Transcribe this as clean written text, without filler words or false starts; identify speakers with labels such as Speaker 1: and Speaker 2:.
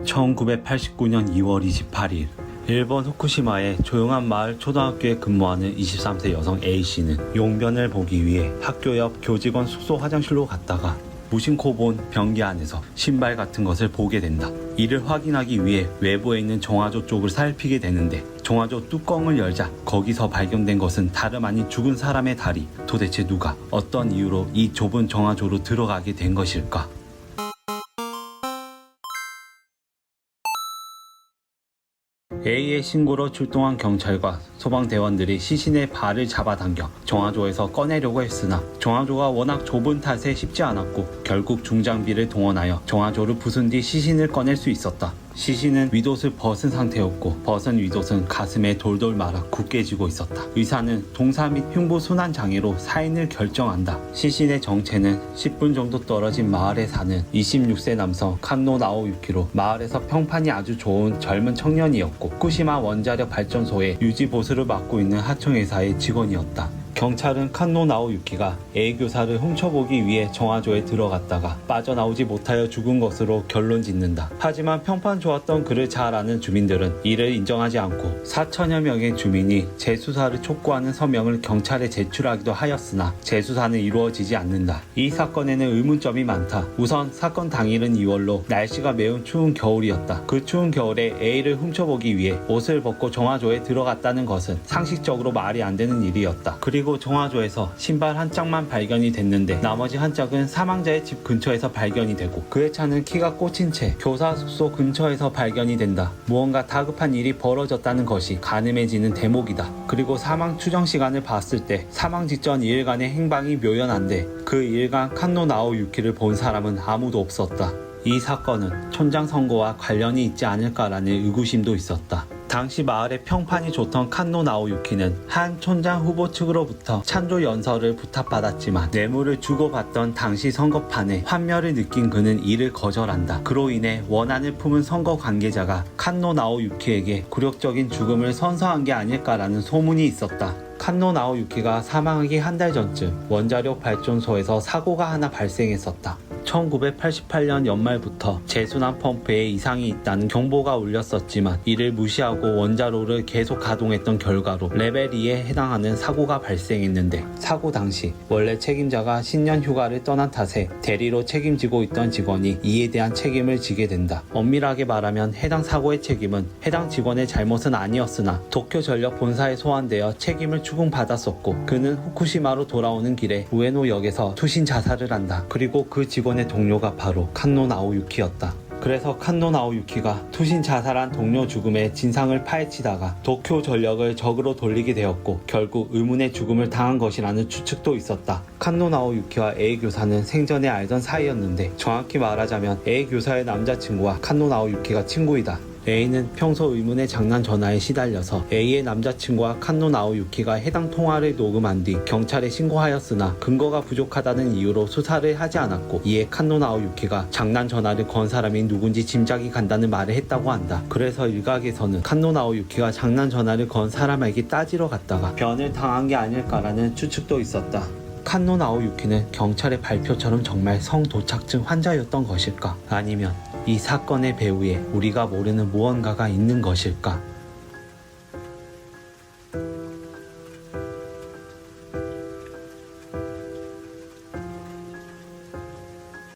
Speaker 1: 1989년 2월 28일 일본 후쿠시마의 조용한 마을 초등학교에 근무하는 23세 여성 A씨는 용변을 보기 위해 학교 옆 교직원 숙소 화장실로 갔다가 무심코 본 변기 안에서 신발 같은 것을 보게 된다. 이를 확인하기 위해 외부에 있는 정화조 쪽을 살피게 되는데 정화조 뚜껑을 열자 거기서 발견된 것은 다름 아닌 죽은 사람의 다리. 도대체 누가 어떤 이유로 이 좁은 정화조로 들어가게 된 것일까? A의 신고로 출동한 경찰과 소방대원들이 시신의 발을 잡아당겨 정화조에서 꺼내려고 했으나 정화조가 워낙 좁은 탓에 쉽지 않았고 결국 중장비를 동원하여 정화조를 부순 뒤 시신을 꺼낼 수 있었다. 시신은 윗옷을 벗은 상태였고 벗은 윗옷은 가슴에 돌돌 말아 굳게 쥐고 있었다. 의사는 동사 및 흉부 순환 장애로 사인을 결정한다. 시신의 정체는 10분 정도 떨어진 마을에 사는 26세 남성 칸노 나오유키로 마을에서 평판이 아주 좋은 젊은 청년이었고 후쿠시마 원자력 발전소의 유지 보수를 맡고 있는 하청회사의 직원이었다. 경찰은 칸노 나오유키가 A 교사를 훔쳐보기 위해 정화조에 들어갔다가 빠져나오지 못하여 죽은 것으로 결론 짓는다. 하지만 평판 좋았던 그를 잘 아는 주민들은 이를 인정하지 않고 4천여 명의 주민이 재수사를 촉구하는 서명을 경찰에 제출하기도 하였으나 재수사는 이루어지지 않는다. 이 사건에는 의문점이 많다. 우선 사건 당일은 2월로 날씨가 매우 추운 겨울이었다. 그 추운 겨울에 A를 훔쳐보기 위해 옷을 벗고 정화조에 들어갔다는 것은 상식적으로 말이 안 되는 일이었다. 그리고 정화조에서 신발 한 짝만 발견이 됐는데 나머지 한 짝은 사망자의 집 근처에서 발견이 되고 그의 차는 키가 꽂힌 채 교사 숙소 근처에서 발견이 된다. 무언가 다급한 일이 벌어졌다는 것이 가늠해지는 대목이다. 그리고 사망 추정 시간을 봤을 때 사망 직전 2일간의 행방이 묘연한데 그 2일간 칸노 나오유키를 본 사람은 아무도 없었다. 이 사건은 촌장 선거와 관련이 있지 않을까라는 의구심도 있었다. 당시 마을의 평판이 좋던 칸노 나오유키는 한 촌장 후보 측으로부터 찬조 연설을 부탁받았지만 뇌물을 주고받던 당시 선거판에 환멸을 느낀 그는 이를 거절한다. 그로 인해 원한을 품은 선거 관계자가 칸노 나오유키에게 굴욕적인 죽음을 선서한 게 아닐까라는 소문이 있었다. 칸노 나오유키가 사망하기 한 달 전쯤 원자력 발전소에서 사고가 하나 발생했었다. 1988년 연말부터 제순환 펌프에 이상이 있다는 경보가 울렸었지만 이를 무시하고 원자로를 계속 가동했던 결과로 레벨 2에 해당하는 사고가 발생했는데 사고 당시 원래 책임자가 신년 휴가를 떠난 탓에 대리로 책임지고 있던 직원이 이에 대한 책임을 지게 된다. 엄밀하게 말하면 해당 사고의 책임은 해당 직원의 잘못은 아니었으나 도쿄전력 본사에 소환되어 책임을 추궁받았었고 그는 후쿠시마로 돌아오는 길에 우에노역에서 투신 자살을 한다. 그리고 그 직원의 동료가 바로 칸노 나오유키였다. 그래서 칸노 나오유키가 투신 자살한 동료 죽음의 진상을 파헤치다가 도쿄 전력을 적으로 돌리게 되었고 결국 의문의 죽음을 당한 것이라는 추측도 있었다. 칸노 나오유키와 A 교사는 생전에 알던 사이였는데 정확히 말하자면 A 교사의 남자친구와 칸노 나오유키가 친구이다. A는 평소 의문의 장난 전화에 시달려서 A의 남자친구와 칸노 나오유키가 해당 통화를 녹음한 뒤 경찰에 신고하였으나 근거가 부족하다는 이유로 수사를 하지 않았고 이에 칸노 나오유키가 장난 전화를 건 사람이 누군지 짐작이 간다는 말을 했다고 한다. 그래서 일각에서는 칸노 나오유키가 장난 전화를 건 사람에게 따지러 갔다가 변을 당한 게 아닐까라는 추측도 있었다. 칸노 나오유키는 경찰의 발표처럼 정말 성도착증 환자였던 것일까? 아니면 이 사건의 배후에 우리가 모르는 무언가가 있는 것일까?